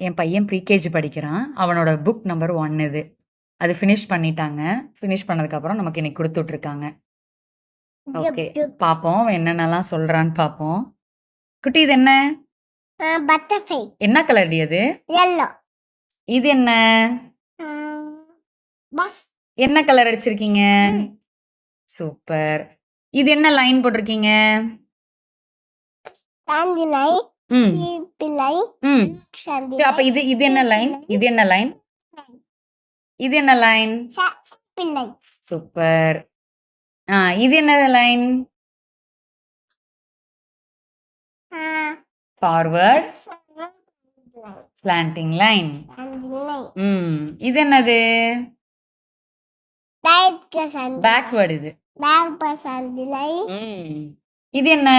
என் பையன் ப்ரீகேஜி படிக்கிறான். அவனோட புக் நம்பர் 1 இது. அது ஃபினிஷ் பண்ணிட்டாங்க. ஃபினிஷ் பண்ணதுக்கப்புறம் நமக்கு இன்னைக்கு குடுத்து விட்டுருக்காங்க. ஓகே. பாப்போம். அவன் என்னென்னலாம் சொல்றான்னு பாப்போம். குட்டி இது என்ன? பட்டர்ஃப்ளை. என்ன கலர்டி அது? yellow. இது என்ன? பஸ். என்ன கலர் அடிச்சிருக்கீங்க? சூப்பர். இது என்ன லைன் போட்டிருக்கீங்க? சாந்தி லைன். ம். சீப்பு லைன். ம். சாந்தி அப்ப இது இது என்ன லைன்? இது என்ன லைன்? இது என்ன லைன்? சீப்பு லைன். சூப்பர். இது என்ன லைன்? Forward slanting line. இது என்னது? பேக்வர்ட் இது. சாந்தி லைன். இது என்ன?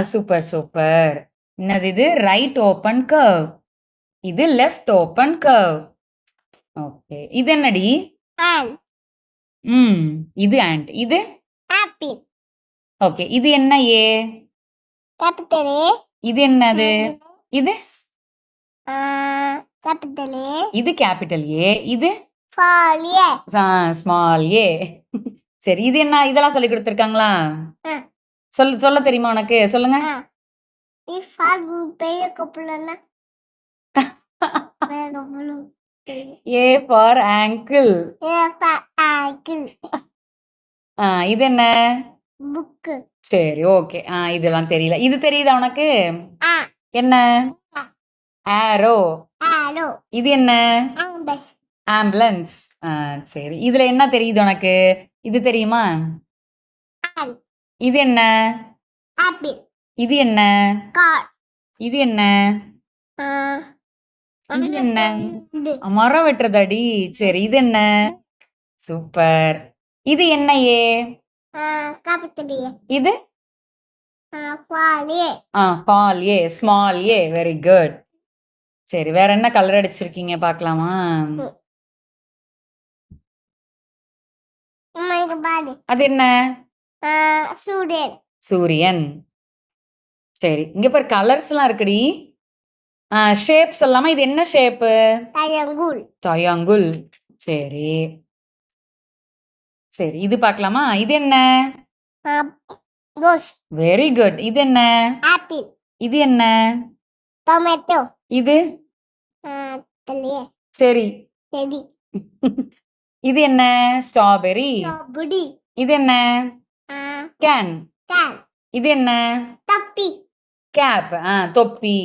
Super super. என்னது இது? Right open curve. இது லெஃப்ட் ஓபன் கர்வ். ஓகே. இது என்னடி? இது ஆண்ட். இது ஆப்பிள். ஓகே. இது என்ன ஏ? Capital A. இது என்னது? இது கேபிட்டல் ஏ. இது கேபிட்டல் ஏ. இது ஸ்மால் ஏ. ஸ்மால் ஏ. சரி, இது என்ன? இதெல்லாம் சொல்லி கொடுத்துருக்காங்களா? சொல்ல தெரியுமா உனக்கு? சொல்லுங்க. பெரிய கப்பலன்னா ஏ ஃபார் ஆங்கிள். இது என்ன? புக்கு. சரி, ஓகே. இதெல்லாம் தெரியல. இது தெரியுதா உனக்கு? என்ன? ஆரோ. இது என்ன? ஆம்புலன்ஸ். சரி, இதுல என்ன தெரியுது உனக்கு? இது தெரியுமா? இது என்ன? ஆப்பிள். இது என்ன? கார். இது என்ன? இது என்ன? மரம் வெட்டுறதாடி. சரி, இது என்ன? சூப்பர். இது என்ன ஏ? Capital A. இது small A. Small A. Small A. Very good. சரி, வேற என்ன கலர் அடிச்சிருக்கீங்க பார்க்கலாமா? அது என்ன? சூரியன். சூரியன். சரி, இங்க பாரு கலர்ஸ்லாம் இருக்குடி. ஷேப் சொல்லாம இது என்ன ஷேப்பு? ட்ரையாங்கிள். ட்ரையாங்கிள். சரி சரி, இது பார்க்கலாமா? இது என்ன? ரோஸ். Very good. இது என்ன? ஆப்பிள். இது என்ன? டொமேட்டோ. இது சரி. செடி. இது என்ன? ஸ்ட்ராபெரி. புடி. இது என்ன? கேன். இது என்ன? தொப்பி. கேப். தொப்பி.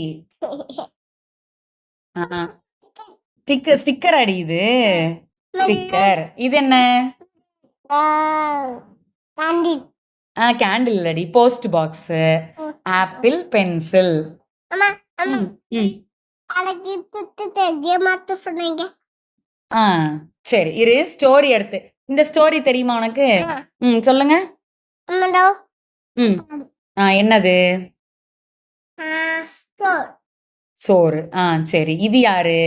ஸ்டிக்கர் அடி. இது ஸ்டிக்கர். இது என்ன? கேண்டில். கேண்டில் அடி. Post box. Apple pencil. அம்மா அம்மா அடக்கி துட்டு தெரிய மாத்த சொன்னீங்க. சரி, இரு ஸ்டோரி எடுத்து. இந்த ஸ்டோரி தெரியுமா உனக்கு? சொல்லுங்க. என்னது? சோறு. சரி, இது யாரு?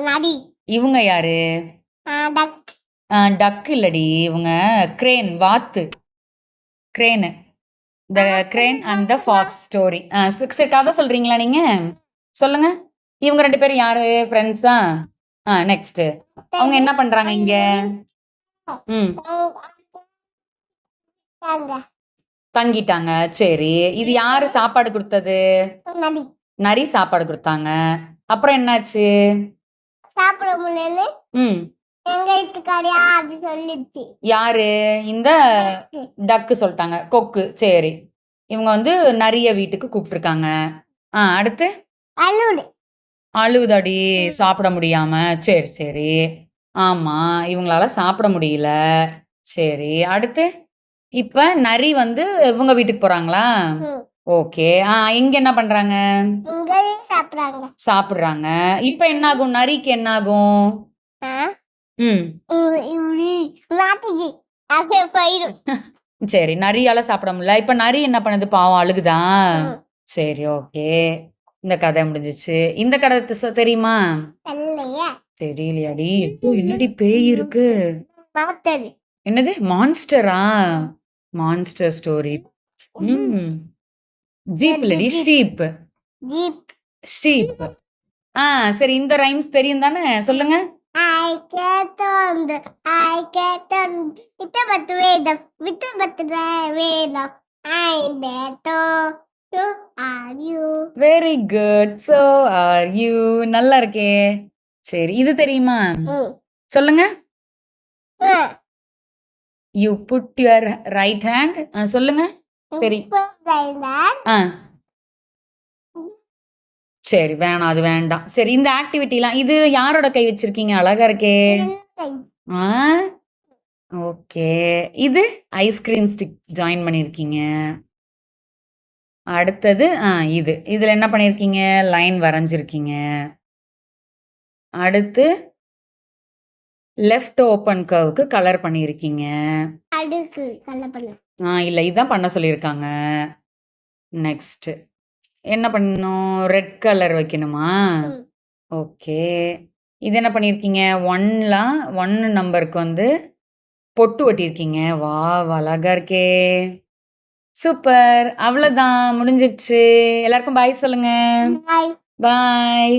நரி. இவங்க யாரு? டக். டக் இல்லடி, இவங்க கிரேன். வாத்து. Crane. The crane and the fox story. சரி, கதை சொல்றீங்களா நீங்க? சொல்லுங்க. இவங்க 2 பேரும் யாரு? ஃப்ரெண்ட்ஸா? நெக்ஸ்ட். அவங்க என்ன பண்றாங்க இங்க? தங்கிட்டாங்க. சரி, இது யாரு சாப்பாடு கொடுத்தது? நரி சாப்பாடு கொடுத்தாங்க. அப்புறம் என்னாச்சு? சாப்பிட முடியல. எங்க வீட்டுக்காரியா அப்படி சொல்லிச்சு. யாரு? இந்த டக்கு சொல்லிட்டாங்க. கொக்கு. சரி, இவங்க வந்து நரிய வீட்டுக்கு கூப்பிட்டுருக்காங்க. அடுத்து அழுவுதாடி சாப்பிட முடியாம. சரி சரி. ஆமா, இவங்களால சாப்பிட முடியல. சரி, அடுத்து இப்ப நரி வந்து இவங்க வீட்டுக்கு போறாங்களா? ஓகே. இங்க என்ன பண்றாங்க? சாப்பிடுறாங்க. இப்ப என்ன ஆகும்? நரிக்கு என்ன ஆகும்? சரி, நரியால சாப்பிட முடியல. இப்ப நரி என்ன பண்ணுது? பாவம் அழுகுதான். சரி, ஓகே. இந்த கதை முடிஞ்சிச்சு. இந்த கதை தெரியுமா? தெரியலையாடி. என்னடி பேய் இருக்கு? என்னது? மான்ஸ்டரா? Monster story. ஜீப் இல்லடி, ஷீப். Jeep sheep. சரி, இந்த ரைம்ஸ் தெரியும் தானே? சொல்லுங்க. I get on the வித்தபத்து வேதம் வித்தபத்து வேதம் I better so are you. Very good. So are you. நல்லா இருக்கே. சரி, இது தெரியுமா? சொல்லுங்க. You put your right hand. சொல்லுங்க. சரி. ஆ சரி, வேணாம், அது வேண்டாம். சரி, இந்த ஆக்டிவிட்டிலாம் இது யாரோட கை வச்சிருக்கீங்க? அழகா இருக்கே. ஆ ஓகே. இது ஐஸ்கிரீம் ஸ்டிக் ஜாயின் பண்ணியிருக்கீங்க. அடுத்தது இதுல என்ன பண்ணியிருக்கீங்க? லைன் வரைஞ்சிருக்கீங்க. அடுத்து லெஃப்ட் ஓப்பன் கர்வுக்கு கலர் பண்ணியிருக்கீங்க. அடுக்கு கலர் பண்ணு. இல்ல, இதான் பண்ண சொல்லியிருக்காங்க. நெக்ஸ்ட் என்ன பண்ணணும்? ரெட் கலர் வைக்கணுமா? ஓகே. இது என்ன பண்ணியிருக்கீங்க? 1 நம்பருக்கு வந்து பொட்டு ஒட்டியிருக்கீங்க. வாவ்! அழகா இருக்கே. சூப்பர். அவ்வளோதான், முடிஞ்சிருச்சு. எல்லாருக்கும் பாய் சொல்லுங்க. Bye. பாய்.